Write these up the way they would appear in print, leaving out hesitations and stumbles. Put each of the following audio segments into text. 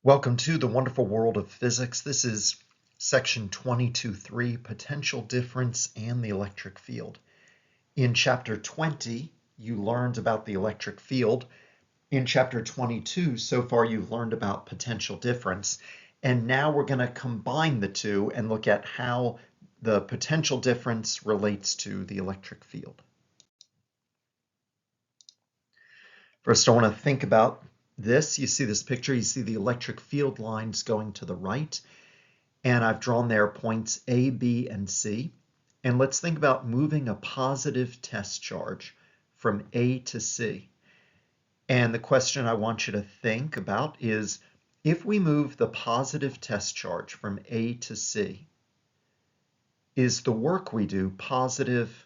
Welcome to the wonderful world of physics. This is section 22.3, potential difference and the electric field. In chapter 20, you learned about the electric field. In chapter 22, so far you've learned about potential difference. And now we're going to combine the two and look at how the potential difference relates to the electric field. First, I want to think about this. You see this picture, you see the electric field lines going to the right, and I've drawn there points A, B, and C. And let's think about moving a positive test charge from A to C. And the question I want you to think about is, if we move the positive test charge from A to C, is the work we do positive,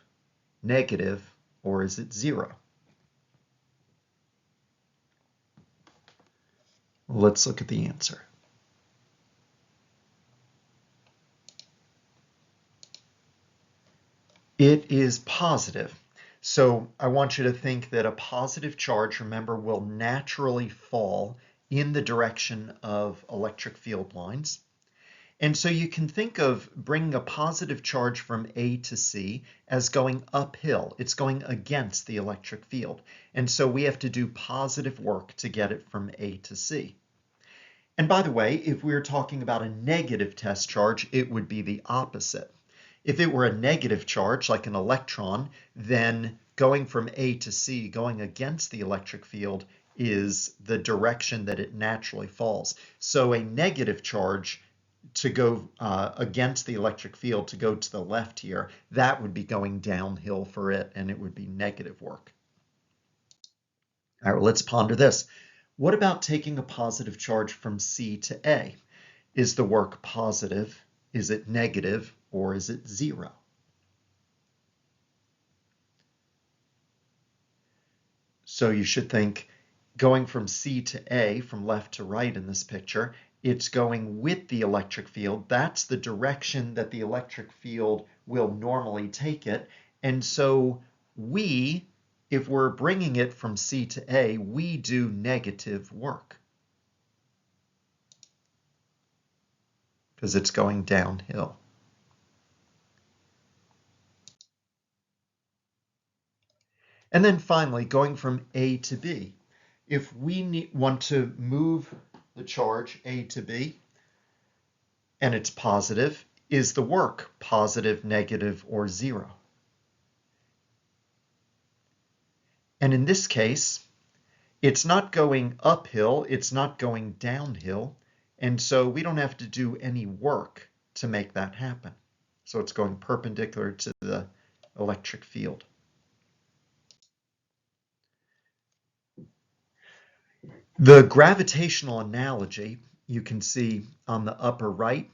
negative, or is it zero? Let's look at the answer. It is positive. So I want you to think that a positive charge, remember, will naturally fall in the direction of electric field lines. And so you can think of bringing a positive charge from A to C as going uphill. It's going against the electric field. And so we have to do positive work to get it from A to C. And by the way, if we were talking about a negative test charge, it would be the opposite. If it were a negative charge, like an electron, then going from A to C, going against the electric field, is the direction that it naturally falls. So a negative charge to go against the electric field, to go to the left here, that would be going downhill for it, and it would be negative work. All right, let's ponder this. What about taking a positive charge from C to A? Is the work positive? Is it negative? Or is it zero? So you should think going from C to A, from left to right in this picture, it's going with the electric field. That's the direction that the electric field will normally take it. And so if we're bringing it from C to A, we do negative work because it's going downhill. And then finally, going from A to B. If we want to move the charge A to B, and it's positive, is the work positive, negative, or zero? And in this case, it's not going uphill, it's not going downhill, and so we don't have to do any work to make that happen. So it's going perpendicular to the electric field. The gravitational analogy you can see on the upper right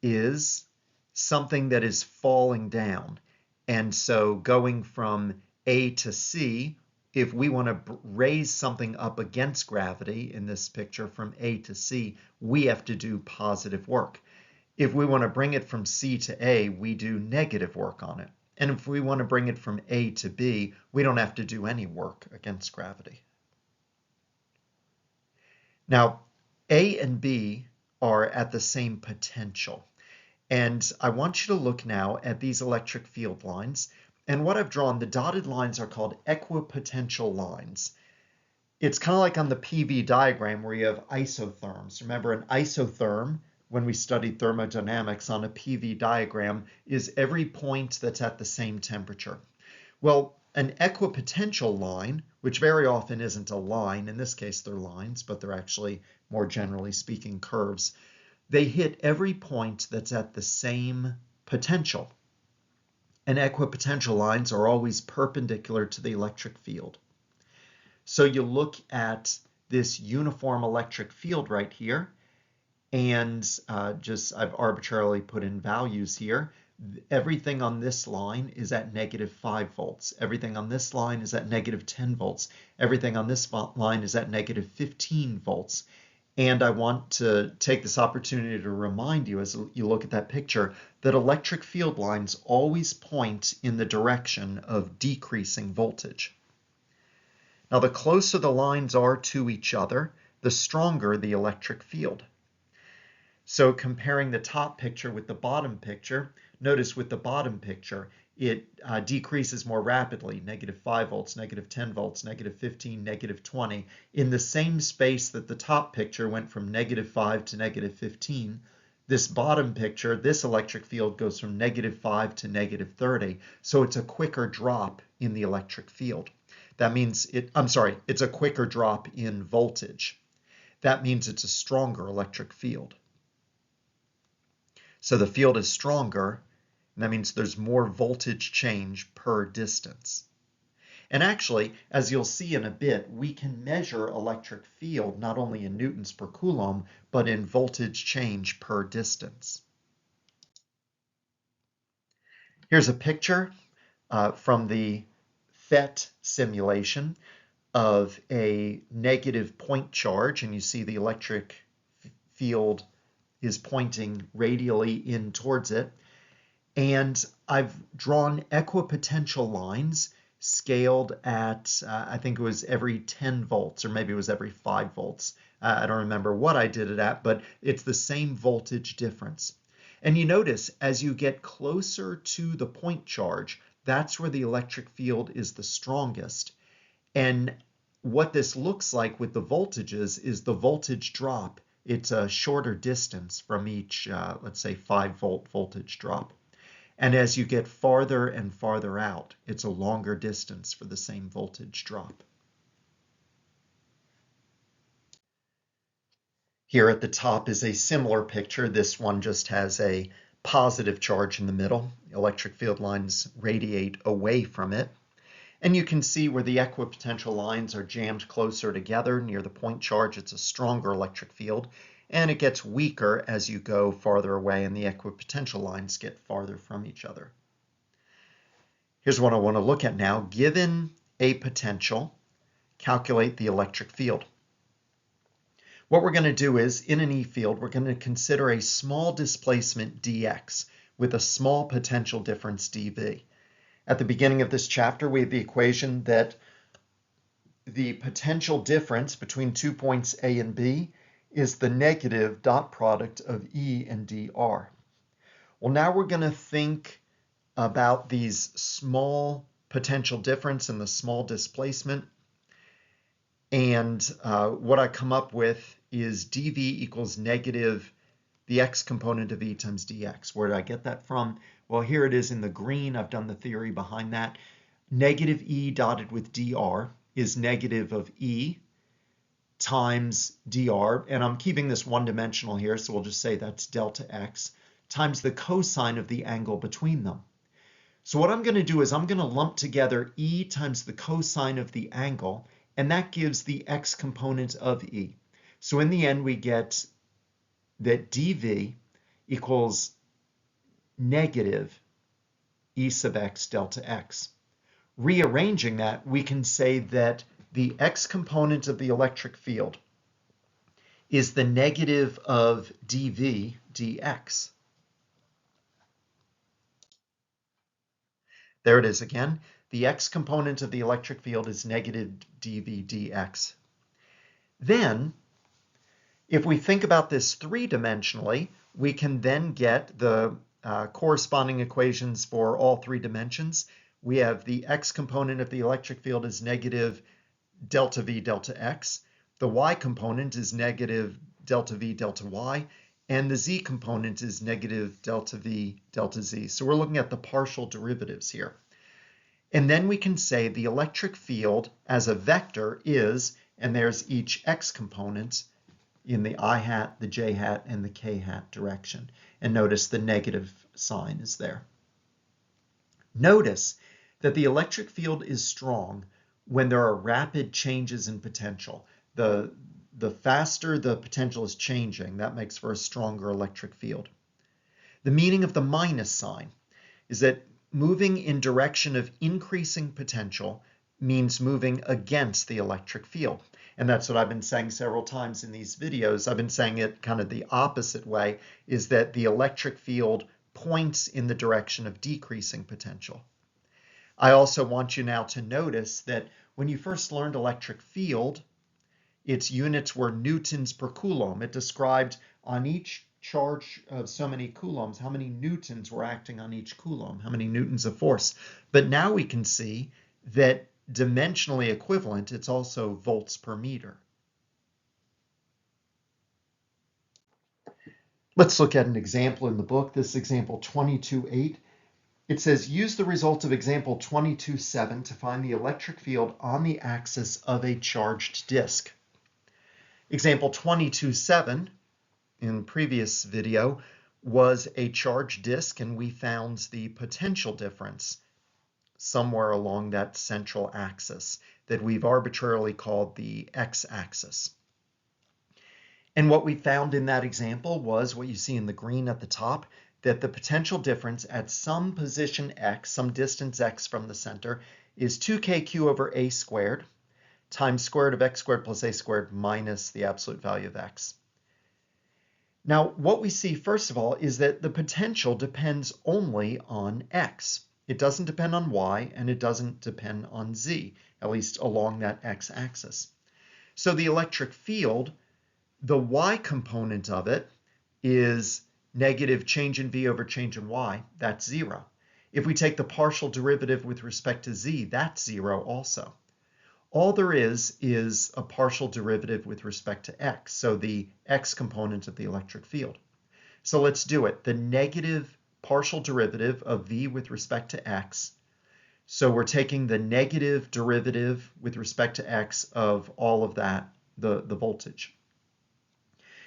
is something that is falling down. And so going from A to C, if we want to raise something up against gravity in this picture from A to C, we have to do positive work. If we want to bring it from C to A, we do negative work on it. And if we want to bring it from A to B, we don't have to do any work against gravity. Now, A and B are at the same potential. And I want you to look now at these electric field lines. And what I've drawn, the dotted lines are called equipotential lines. It's kind of like on the PV diagram where you have isotherms. Remember, an isotherm, when we studied thermodynamics on a PV diagram, is every point that's at the same temperature. Well, an equipotential line, which very often isn't a line, in this case they're lines, but they're actually, more generally speaking, curves, they hit every point that's at the same potential. And equipotential lines are always perpendicular to the electric field. So you look at this uniform electric field right here, and I've arbitrarily put in values here. Everything on this line is at negative 5 volts. Everything on this line is at negative 10 volts. Everything on this line is at negative 15 volts. And I want to take this opportunity to remind you, as you look at that picture, that electric field lines always point in the direction of decreasing voltage. Now, the closer the lines are to each other, the stronger the electric field. So comparing the top picture with the bottom picture, notice with the bottom picture, it decreases more rapidly, -5 volts, -10 volts, -15, -20. In the same space that the top picture went from -5 to -15, this bottom picture, this electric field goes from -5 to -30. So it's a quicker drop in the electric field. That means it's a quicker drop in voltage. That means it's a stronger electric field. So the field is stronger, and that means there's more voltage change per distance. And actually, as you'll see in a bit, we can measure electric field not only in newtons per coulomb, but in voltage change per distance. Here's a picture from the PHYS simulation of a negative point charge, and you see the electric field is pointing radially in towards it. And I've drawn equipotential lines scaled at, I think it was every 10 volts, or maybe it was every 5 volts. I don't remember what I did it at, but it's the same voltage difference. And you notice as you get closer to the point charge, that's where the electric field is the strongest. And what this looks like with the voltages is the voltage drop. It's a shorter distance from each, let's say, 5-volt voltage drop. And as you get farther and farther out, it's a longer distance for the same voltage drop. Here at the top is a similar picture. This one just has a positive charge in the middle. Electric field lines radiate away from it. And you can see where the equipotential lines are jammed closer together near the point charge. It's a stronger electric field, and it gets weaker as you go farther away and the equipotential lines get farther from each other. Here's what I want to look at now. Given a potential, calculate the electric field. What we're going to do is, in an E field, we're going to consider a small displacement dx with a small potential difference dV. At the beginning of this chapter, we have the equation that the potential difference between 2 points A and B is the negative dot product of E and dr. Well, now we're going to think about these small potential difference and the small displacement. And what I come up with is dV equals negative the x component of E times dx. Where did I get that from? Well, here it is in the green. I've done the theory behind that. Negative E dotted with dr is negative of E times dr, and I'm keeping this one-dimensional here, so we'll just say that's delta x, times the cosine of the angle between them. So what I'm going to do is I'm going to lump together E times the cosine of the angle, and that gives the x component of E. So in the end, we get that dV equals negative E sub x delta x. Rearranging that, we can say that the x component of the electric field is the negative of dV dx. There it is again. The x component of the electric field is negative dV dx. Then, if we think about this three-dimensionally, we can then get the corresponding equations for all 3 dimensions. We have the x component of the electric field is negative delta V delta x. The y component is negative delta V delta y. And the z component is negative delta V delta z. So we're looking at the partial derivatives here. And then we can say the electric field as a vector is, and there's each x component in the I hat, the j hat, and the k hat direction. And notice the negative sign is there. Notice that the electric field is strong when there are rapid changes in potential. The faster the potential is changing, that makes for a stronger electric field. The meaning of the minus sign is that moving in direction of increasing potential means moving against the electric field. And that's what I've been saying several times in these videos. I've been saying it kind of the opposite way, is that the electric field points in the direction of decreasing potential. I also want you now to notice that when you first learned electric field, its units were newtons per coulomb. It described on each charge of so many coulombs how many newtons were acting on each coulomb, how many newtons of force. But now we can see that dimensionally equivalent, it's also volts per meter. Let's look at an example in the book. This is example 22.8. It says, use the result of example 22.7 to find the electric field on the axis of a charged disk. Example 22.7 in previous video was a charged disk, and we found the potential difference somewhere along that central axis that we've arbitrarily called the x-axis. And what we found in that example was what you see in the green at the top, that the potential difference at some position x, some distance x from the center, is 2kq over a squared times square root of x squared plus a squared minus the absolute value of x. Now, what we see, first of all, is that the potential depends only on x. It doesn't depend on y, and it doesn't depend on z, at least along that x-axis. So the electric field, the y component of it, is negative change in v over change in y. That's 0. If we take the partial derivative with respect to z, that's 0 also. All there is a partial derivative with respect to x, so the x component of the electric field. So let's do it. The negative partial derivative of v with respect to x. So we're taking the negative derivative with respect to x of all of that, the voltage.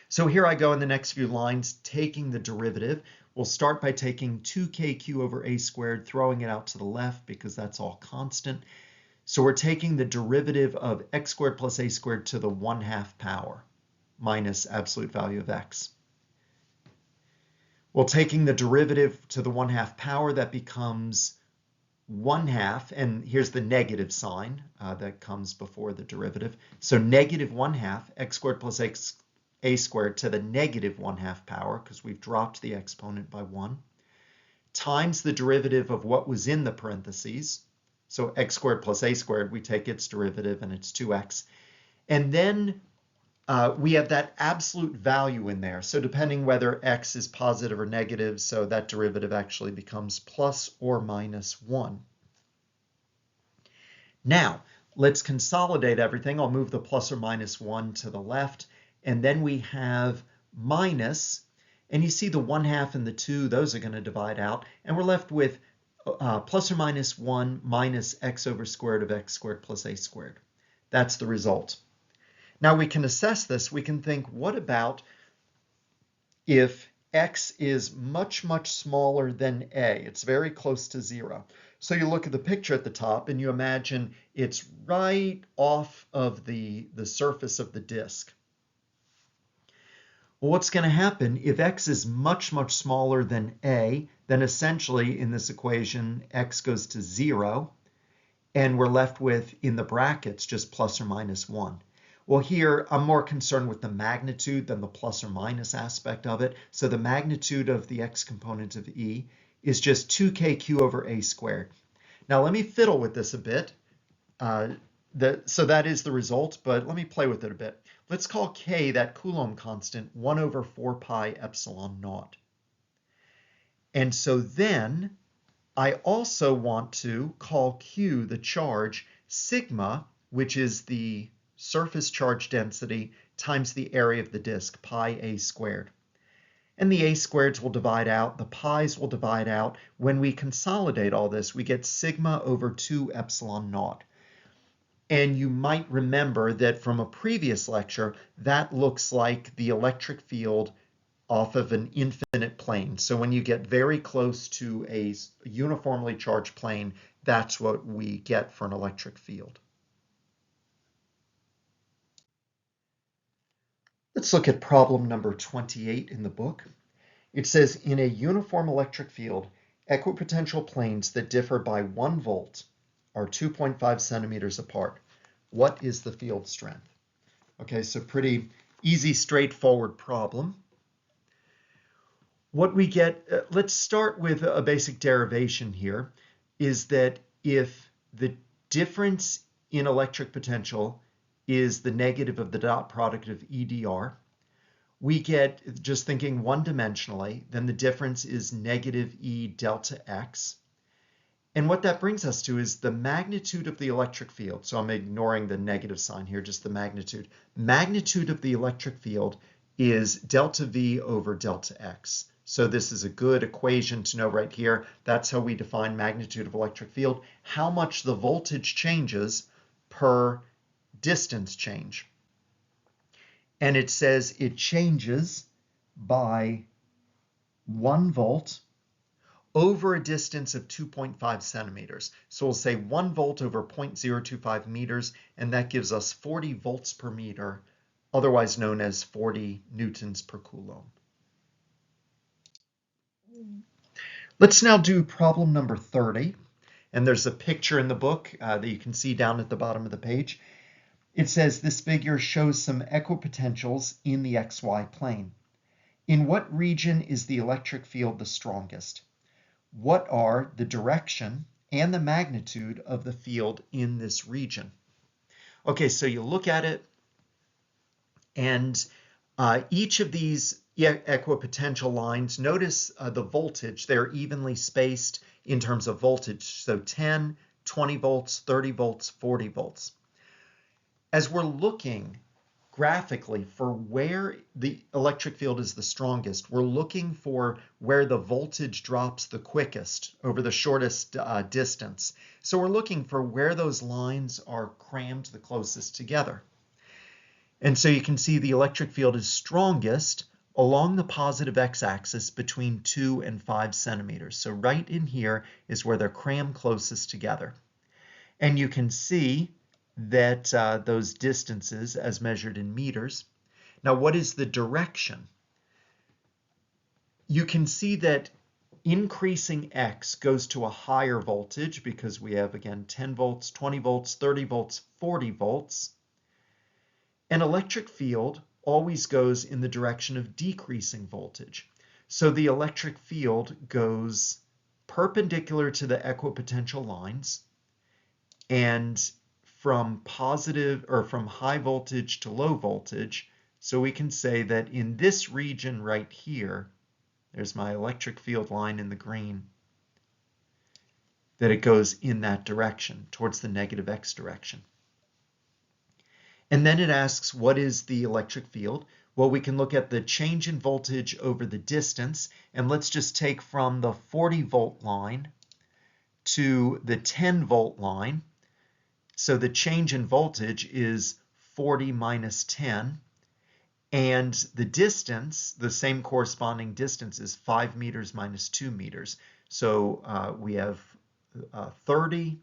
So here I go in the next few lines taking the derivative. We'll start by taking 2kq over a squared, throwing it out to the left because that's all constant. So we're taking the derivative of x squared plus a squared to the 1/2 power minus absolute value of x. Well, taking the derivative to the 1/2 power, that becomes 1/2, and here's the negative sign that comes before the derivative. So negative 1/2 x squared plus a squared to the negative 1/2 power, because we've dropped the exponent by 1, times the derivative of what was in the parentheses. So x squared plus a squared, we take its derivative, and it's 2x. And then we have that absolute value in there. So depending whether x is positive or negative, so that derivative actually becomes plus or minus 1. Now, let's consolidate everything. I'll move the plus or minus 1 to the left. And then we have minus, and you see the 1/2 and the 2, those are going to divide out. And we're left with plus or minus 1 minus x over square root of x squared plus a squared. That's the result. Now we can assess this. We can think, what about if x is much, much smaller than a? It's very close to 0. So you look at the picture at the top and you imagine it's right off of the surface of the disk. Well, what's going to happen if x is much, much smaller than a, then essentially in this equation, x goes to 0, and we're left with, in the brackets, just plus or minus 1. Well, here I'm more concerned with the magnitude than the plus or minus aspect of it. So the magnitude of the x component of E is just 2kq over a squared. Now let me fiddle with this a bit. So that is the result, but let me play with it a bit. Let's call k, that Coulomb constant, 1 over 4 pi epsilon naught. And so then I also want to call q, the charge, sigma, which is the surface charge density times the area of the disk, pi a squared. And the a squareds will divide out, the pi's will divide out. When we consolidate all this, we get sigma over 2 epsilon naught. And you might remember that from a previous lecture, that looks like the electric field off of an infinite plane. So when you get very close to a uniformly charged plane, that's what we get for an electric field. Let's look at problem number 28 in the book. It says, in a uniform electric field, equipotential planes that differ by 1 volt are 2.5 centimeters apart. What is the field strength? Okay, so pretty easy, straightforward problem. What we get, let's start with a basic derivation here, is that if the difference in electric potential is the negative of the dot product of EDR. We get, just thinking one-dimensionally, then the difference is negative E delta X. And what that brings us to is the magnitude of the electric field. So I'm ignoring the negative sign here, just the magnitude. Magnitude of the electric field is delta V over delta X. So this is a good equation to know right here. That's how we define magnitude of electric field, how much the voltage changes per distance change. And it says it changes by 1 volt over a distance of 2.5 centimeters. So we'll say 1 volt over 0.025 meters, and that gives us 40 volts per meter, otherwise known as 40 newtons per coulomb. Let's now do problem number 30. And there's a picture in the book that you can see down at the bottom of the page. It says this figure shows some equipotentials in the XY plane. In what region is the electric field the strongest? What are the direction and the magnitude of the field in this region? Okay, so you look at it, and each of these equipotential lines, notice the voltage, they're evenly spaced in terms of voltage. So 10, 20 volts, 30 volts, 40 volts. As we're looking graphically for where the electric field is the strongest, we're looking for where the voltage drops the quickest over the shortest distance. So we're looking for where those lines are crammed the closest together. And so you can see the electric field is strongest along the positive x-axis between 2 and 5 centimeters. So right in here is where they're crammed closest together. And you can see that those distances as measured in meters. Now, what is the direction? You can see that increasing X goes to a higher voltage because we have, again, 10 volts, 20 volts, 30 volts, 40 volts. An electric field always goes in the direction of decreasing voltage. So the electric field goes perpendicular to the equipotential lines, and from positive or from high voltage to low voltage. So we can say that in this region right here, there's my electric field line in the green, that it goes in that direction, towards the negative X direction. And then it asks, what is the electric field? Well, we can look at the change in voltage over the distance, and let's just take from the 40 volt line to the 10 volt line. So the change in voltage is 40 minus 10, and the distance, the same corresponding distance, is 5 meters minus 2 meters. So we have 30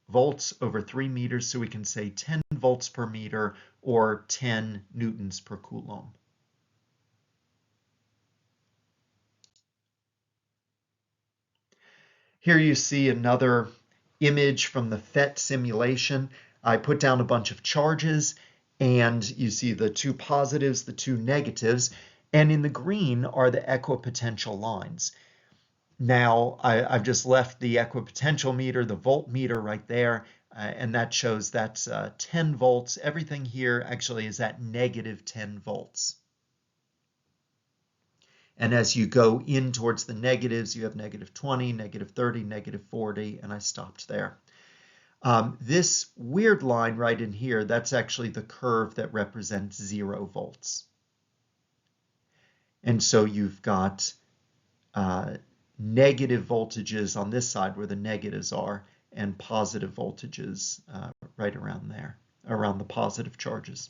volts over 3 meters, so we can say 10 volts per meter or 10 newtons per coulomb. Here you see another image from the PHYS simulation. I put down a bunch of charges, and you see the 2 positives, the 2 negatives, and in the green are the equipotential lines. Now, I've just left the equipotential meter, the voltmeter right there, and that shows that's 10 volts. Everything here actually is at negative 10 volts. And as you go in towards the negatives, you have negative 20, negative 30, negative 40, and I stopped there. This weird line right in here, that's actually the curve that represents 0 volts. And so you've got negative voltages on this side where the negatives are, and positive voltages right around there, around the positive charges.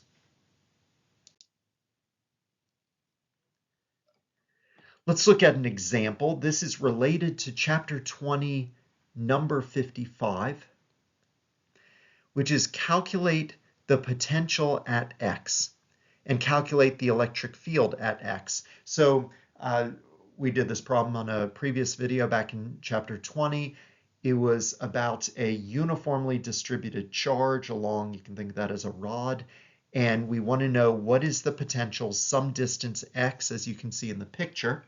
Let's look at an example. This is related to chapter 20, number 55, which is calculate the potential at X and calculate the electric field at X. So we did this problem on a previous video back in chapter 20. It was about a uniformly distributed charge along, you can think of that as a rod, and we want to know what is the potential some distance X, as you can see in the picture.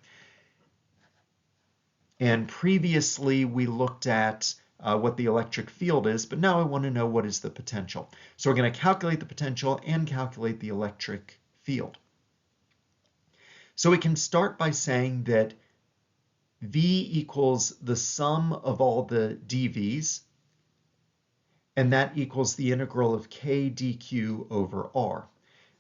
And previously we looked at what the electric field is, but now I want to know what is the potential. So we're going to calculate the potential and calculate the electric field. So we can start by saying that V equals the sum of all the dV's, and that equals the integral of k dq over r.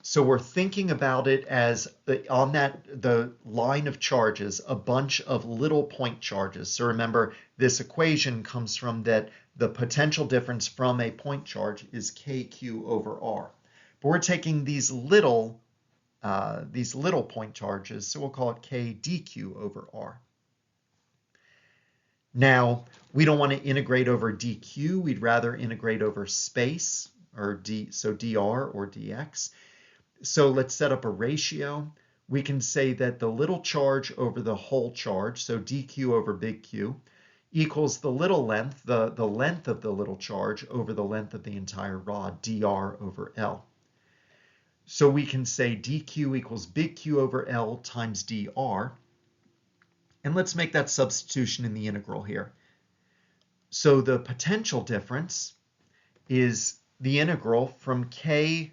So we're thinking about it as on the line of charges, a bunch of little point charges. So remember, this equation comes from that the potential difference from a point charge is kq over r. But we're taking these little point charges, so we'll call it k dq over r. Now, we don't want to integrate over dq, we'd rather integrate over space, or so dr or dx. So let's set up a ratio. We can say that the little charge over the whole charge, so dq over big Q, equals the little length, the length of the little charge over the length of the entire rod, dr over L. So we can say dq equals big Q over L times dr. And let's make that substitution in the integral here. So the potential difference is the integral from the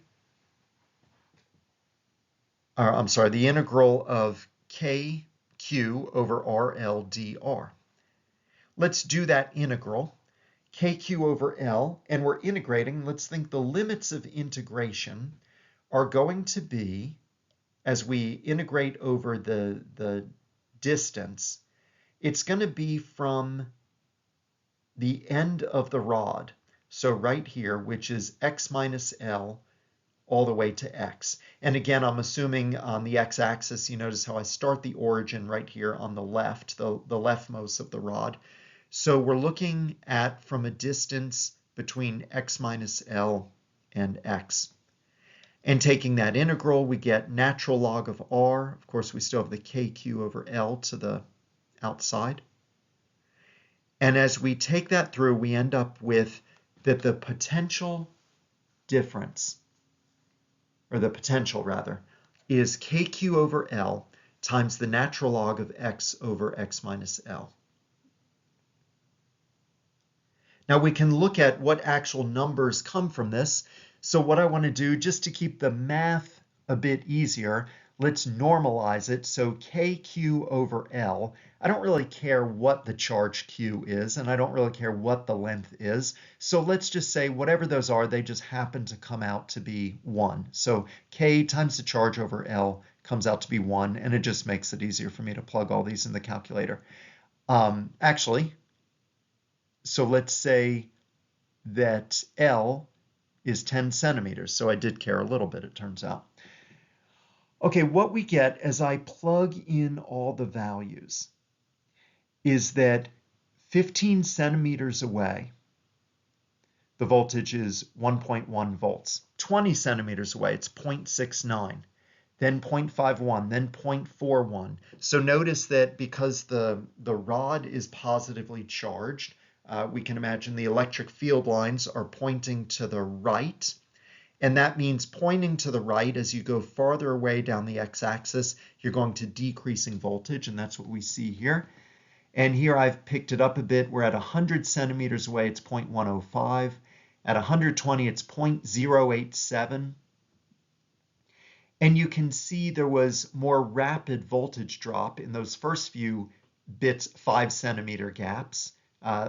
integral of kq over RL dr. Let's do that integral, kq over L, and we're integrating. Let's think the limits of integration are going to be, as we integrate over the distance, it's going to be from the end of the rod, so right here, which is x minus L, all the way to x. And again, I'm assuming on the x-axis, you notice how I start the origin right here on the left, the leftmost of the rod. So we're looking at from a distance between x minus L and x. And taking that integral, we get natural log of r. Of course, we still have the kq over L to the outside. And as we take that through, we end up with that the potential difference, or the potential rather, is kq over L times the natural log of x over x minus L. Now we can look at what actual numbers come from this. So what I want to do, just to keep the math a bit easier, let's normalize it. So kq over L, I don't really care what the charge q is, and I don't really care what the length is. So let's just say whatever those are, they just happen to come out to be 1. So k times the charge over L comes out to be 1, and it just makes it easier for me to plug all these in the calculator. So let's say that L is 10 centimeters. So I did care a little bit, it turns out. Okay, what we get as I plug in all the values is that 15 centimeters away, the voltage is 1.1 volts. 20 centimeters away, it's 0.69, then 0.51, then 0.41. So notice that because the rod is positively charged, we can imagine the electric field lines are pointing to the right. And that means pointing to the right, as you go farther away down the x-axis, you're going to decreasing voltage, and that's what we see here. And here I've picked it up a bit. We're at 100 centimeters away, it's 0.105. At 120, it's 0.087. And you can see there was more rapid voltage drop in those first few bits, 5 centimeter gaps.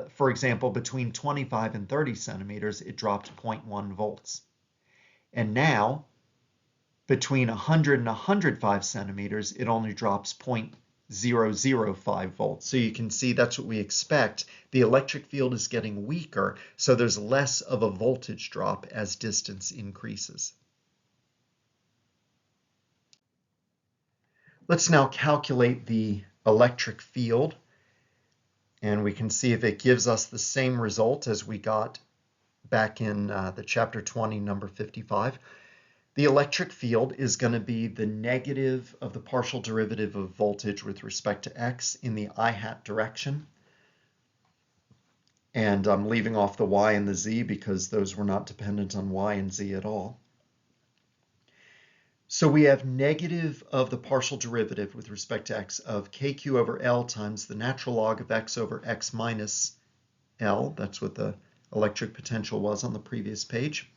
For example, between 25 and 30 centimeters, it dropped 0.1 volts. And now, between 100 and 105 centimeters, it only drops 0.005 volts. So you can see that's what we expect. The electric field is getting weaker, so there's less of a voltage drop as distance increases. Let's now calculate the electric field, and we can see if it gives us the same result as we got back in the chapter 20, number 55. The electric field is going to be the negative of the partial derivative of voltage with respect to x in the I hat direction. And I'm leaving off the y and the z because those were not dependent on y and z at all. So we have negative of the partial derivative with respect to x of kq over L times the natural log of x over x minus L. That's what the electric potential was on the previous page.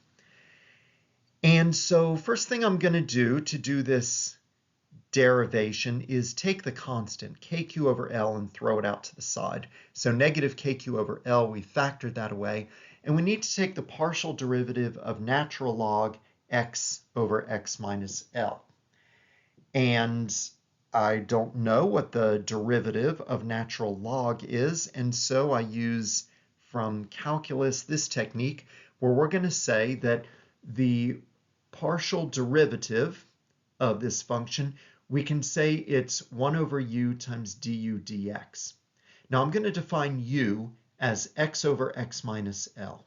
And so first thing I'm going to do this derivation is take the constant kq over L and throw it out to the side. So negative kq over L, we factored that away. And we need to take the partial derivative of natural log x over x minus L. And I don't know what the derivative of natural log is, and so I use from calculus this technique where we're going to say that the partial derivative of this function, we can say it's 1 over u times du dx. Now I'm going to define u as x over x minus L.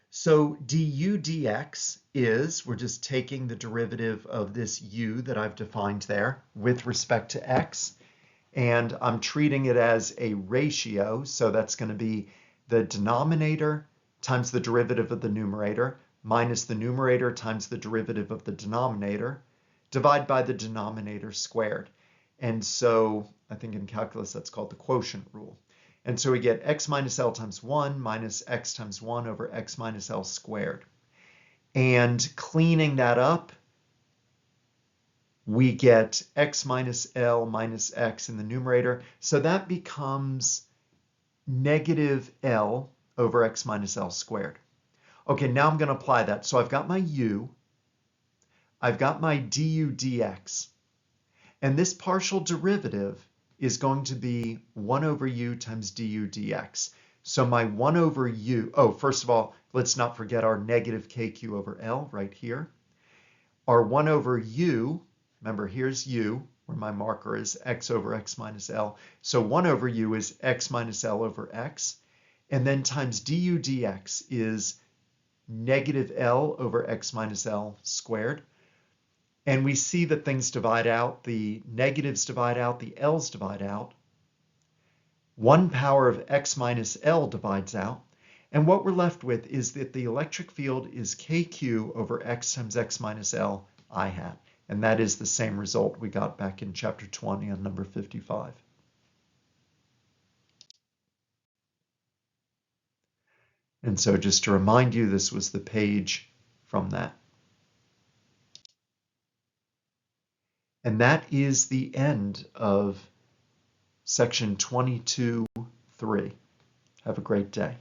So du dx is, we're just taking the derivative of this u that I've defined there with respect to x, and I'm treating it as a ratio, so that's going to be the denominator times the derivative of the numerator minus the numerator times the derivative of the denominator, divide by the denominator squared. And so I think in calculus that's called the quotient rule. And so we get x minus L times 1 minus x times 1 over x minus L squared. And cleaning that up, we get x minus L minus x in the numerator. So that becomes negative L over x minus L squared. Okay, now I'm going to apply that. So I've got my u, I've got my du dx, and this partial derivative is going to be 1 over u times du dx. So my 1 over u, oh, first of all, let's not forget our negative kq over L right here. Our 1 over u, remember here's u, where my marker is x over x minus L. So 1 over u is x minus L over x. And then times du dx is negative L over x minus L squared. And we see that things divide out, the negatives divide out, the L's divide out. 1 power of x minus L divides out. And what we're left with is that the electric field is kq over x times x minus L I hat. And that is the same result we got back in chapter 20 on number 55. And so just to remind you, this was the page from that. And that is the end of section 22.3. Have a great day.